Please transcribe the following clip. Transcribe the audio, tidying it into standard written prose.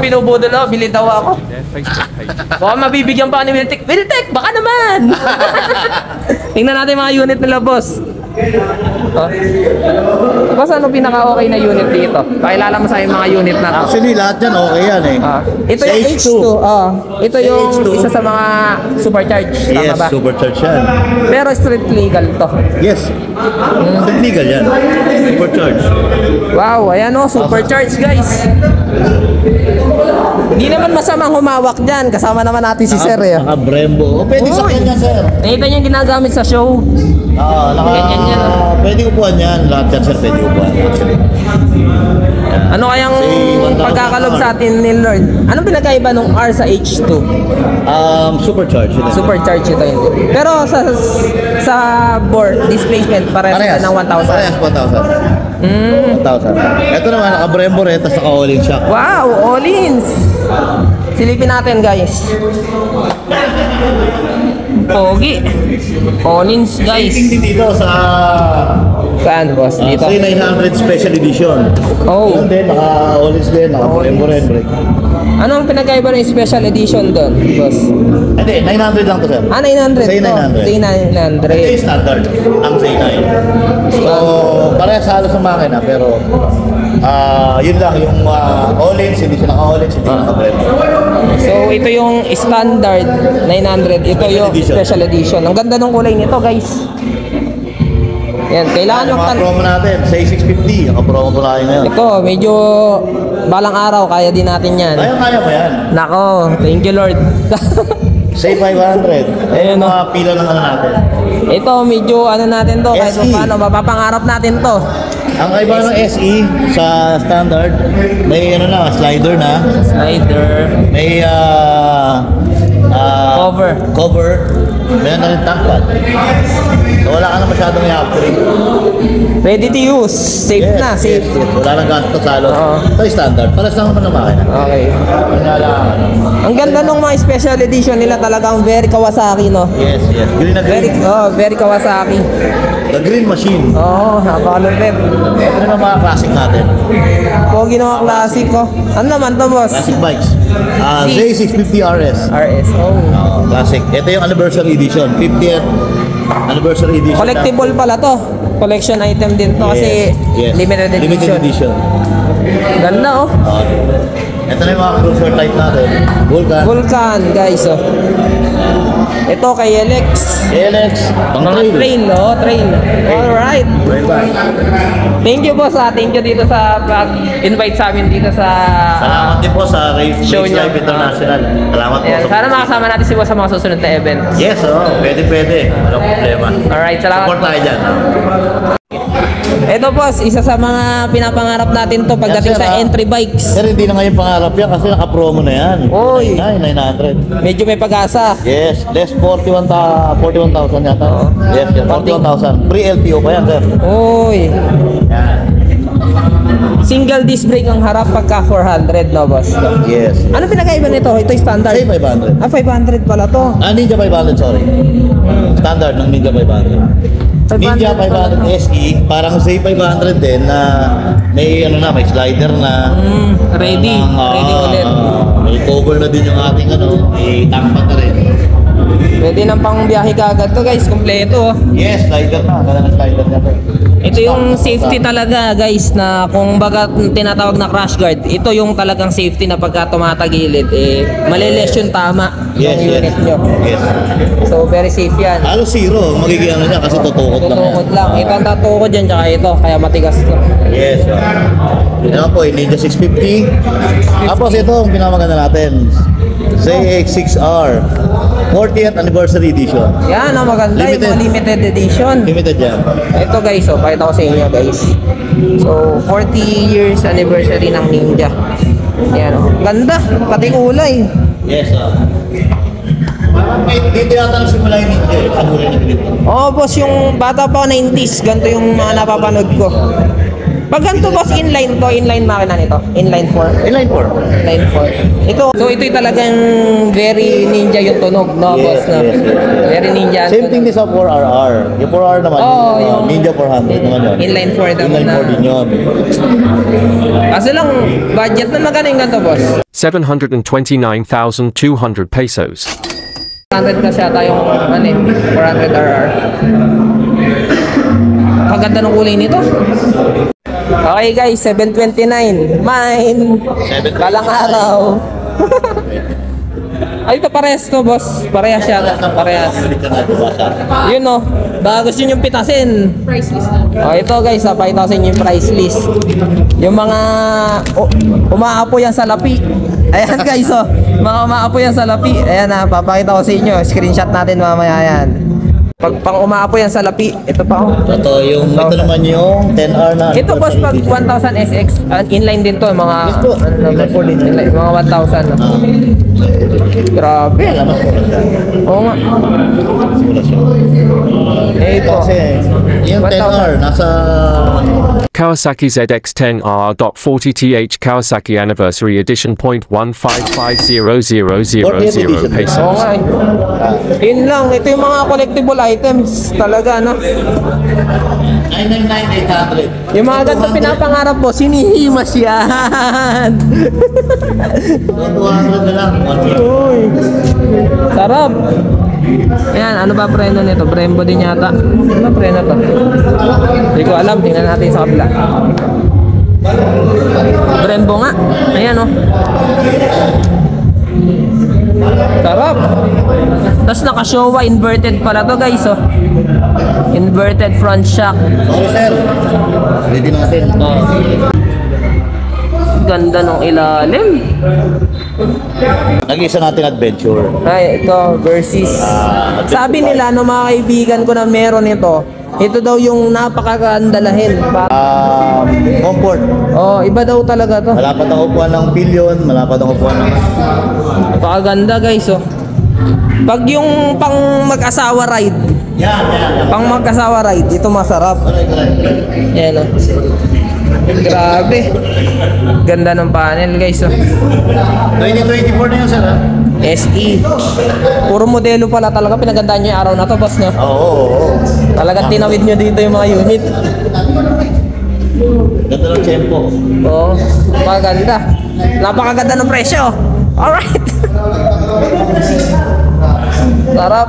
binubudol ako, bili daw ako. Baka mabibigyan pa ni Wiltek. Wiltek, baka naman! Tingnan natin mga unit nila, boss. Oh. Boss, ano pinaka-okay na unit dito? Pakilala mo sa yung mga unit na to. Actually, lahat yan okay yan eh. Ito yung H2. Ito yung isa sa mga supercharged. Tama Yes, ba? supercharged yan. Pero street legal to. Yes. Street legal yan. Supercharged. Wow, ayan o, supercharged guys. Hindi naman masamang humawak dyan. Kasama naman natin si Sir eh. Naka Brembo. Pwede sa kanya, sir. Nakita niyo yung ginagamit sa show. Ganyan yan. Pwede upuan yan. Lahat yan, sir. Pwede upuan. Actually. Ano kayang pagkakalob sa atin ni Lord? Anong pinagkaiba nung R sa H2? Supercharged. Supercharged ito hindi. Pero sa board displacement parehas ng 1,000. Parehas 1,000. 1,000. Ito naman, naka Brembo rin, tapos naka all-in shock. Wow, all-ins. Silipin natin guys. Pogi. All-ins guys. Dito sa Saan boss? Dito? 900 Special Edition. Oh. Yun din, naka all-ins din, naka Brembo rin, brake. Anong pinagkaiba ng special edition doon, boss? Hindi, 900 lang to, sir. 900 Say to. 900. Say Ito 900. yung standard, ang Say 9. So, parehas halos sa makina, pero yun lang, yung all-ins, hindi siya naka-all-ins, hindi naka-Brembo. So, ito yung standard 900. Ito yung special edition. Ang ganda ng kulay nito, guys. Yan, kailangan yung promo natin, Say 650, naka-promo po tayo ngayon. Ito, medyo balang araw, kaya din natin yan. Kaya mo yan. Nako, thank you Lord. Say 500. Ayun mga pila ng ano natin. Ito, medyo ano natin to, kahit SE. paano, mapapangarap natin to. Ang kaiba ng SE sa standard, may ano na, slider na. Slider. May cover. Meron na rin tank pad. So wala ka na masyadong i-upgrade. Ready to use. Safe na, safe. Yes. Wala nang gastos salo. Oo. Ito yung standard. Paras lang naman ng makina. Okay. Ang ganda nung mga special edition nila, talagang very Kawasaki, no? Yes. Green na green. Very Kawasaki. The green machine. Oo, napakalupit. Ito na mga classic natin. Pogi ng mga classic, ko. Ano naman to, boss? Classic bikes. Z650 RS. RS, oh. Classic. Ito yung anniversary edition. 50th anniversary edition. Collectible pala to. Collection item din to kasi limited edition. Ganda, oh. Ito na yung mga cruiser type natin. Vulcan, guys, oh. Ito kay LX. Mga train, no? Train. Alright. Thank you, boss. Thank you dito sa pag-invite sa amin dito sa salamat din po sa show niya. Life International. Salamat po. Sana makasama natin si boss sa mga susunod na event. Yes, pwede. Walang problema. Alright, salamat. Support tayo dyan. Ito, boss, isa sa mga pinapangarap natin to pagdating sa entry bikes. Sir, hindi na ngayon pangarap yan kasi naka-promo na yan. Oy. 900. Medyo may pag-asa. Yes, less 41,000 yata. Yes, 41,000. Pre-LTO pa yan, sir. Oy. Single disc brake ang harap pagka 400, no, boss? Yes. Ano pinakaiba nito? Ito yung standard. Say 500. 500 pala to. Ninja 500, sorry. Standard ng Ninja 500. Ninja 500 SE, parang Say 500 din na may may slider na. Ready ulit. May cover na din yung ating may tank pad na rin. Pwede nang pang biyahe kagad to, guys, kompleto. Yes, slider na, ganda na slider na to. Ito yung safety talaga, guys, na kung baga tinatawag na crash guard, ito yung talagang safety na pagka tumatagilid, maliles yung tama ng unit nyo. Yes. So, very safe yan. Halos zero, magiging niya kasi tutukot lang. Tutukot lang. Ito ang tatukot dyan, tsaka ito, kaya matigas to. Yes. Yan po, Ninja 650. Tapos ito ang pinamaganda natin. ZX6R 40th Anniversary Edition. Yan, maganda yung limited edition. Limited yan. Ito, guys, pakita ko sa inyo, guys. So, 40 years anniversary ng Ninja. Yan, ganda, pati kulay. Yes, dito yata nagsimula yung Ninja sa muli na Pilipino. Oo, boss, yung bata pa 90s, ganito yung mga napapanood ko. Pag ganito boss, inline to, inline makina nito. Inline 4. Inline 4. Inline 4. Ito, so ito'y talagang very ninja yung tunog, no boss, no? Very ninja. Same thing din sa 4RR. Yung 4RR naman, yung Ninja 400 naman yun. Inline 4 daw Inline na. 4 din yun. Kasi lang, budget na magkano yung ganito boss? 729,200 pesos. 100 na siya tayong 400RR. Paganda ng kulay nito. Okay guys, 729. Mine. Balang araw. Ay, ito parehas to boss. Parehas siya. Parehas. Yun no. Baka gusto nyo pitasin. Price list na. Ito guys, napakita sa inyo yung price list. Yung mga umaapo yan sa lapi. Ayan guys, mga umaapo yan sa lapi. Ayan na, papakita ko sa inyo. Screenshot natin mamaya yan. Pag pang umaapo yan sa lapi, ito pa Ito naman yung 10R na. Ito boss, pag 1000 SX, inline din to, mga Yes po. inline, mga 1000. No? Grabe. Oo nga. Ito. Kasi yung 10R 1,000. nasa Kawasaki ZX10R.40TH Kawasaki Anniversary Edition .1550000 pesos. Oo nga eh. Yun lang, ito yung mga collectible items talaga, no? 999,800. Yung mga ganito pinapangarap mo, sinihimas yan. 200 na lang. Uy, sarap. Ayan, ano ba preno nito? Brembo din yata. Ano ba preno to? Hindi ko alam, tingnan natin sa kabila. Brembo nga. Ayan oh. Sarap. Tapos naka-Showa, inverted pala to guys oh. Inverted front shock. Sorry sir. Ready natin. Ganda ng ilalim. Nag-isa natin adventure. Ay, ito, versus. Sabi nila, no mga kaibigan ko na meron ito, ito daw yung napakagandalahin. Comfort. Oh, iba daw talaga to. Malapat ang upuan ng pillion, malapat ang upuan ng... Napakaganda guys, oh. Pag yung pang mag-asawa ride, Yan. pang mag-asawa ride, ito masarap. Yan, oh. Grabe. Ganda ng panel guys, oh. 2024 na yun sir ha? SE. Puro modelo pala talaga. Pinagandaan nyo yung araw na to, boss, no? Oo. Talagang tinawid nyo dito yung mga unit. Ganda ng tempo. Oo, maganda. Napakaganda ng presyo. Alright. Sarap.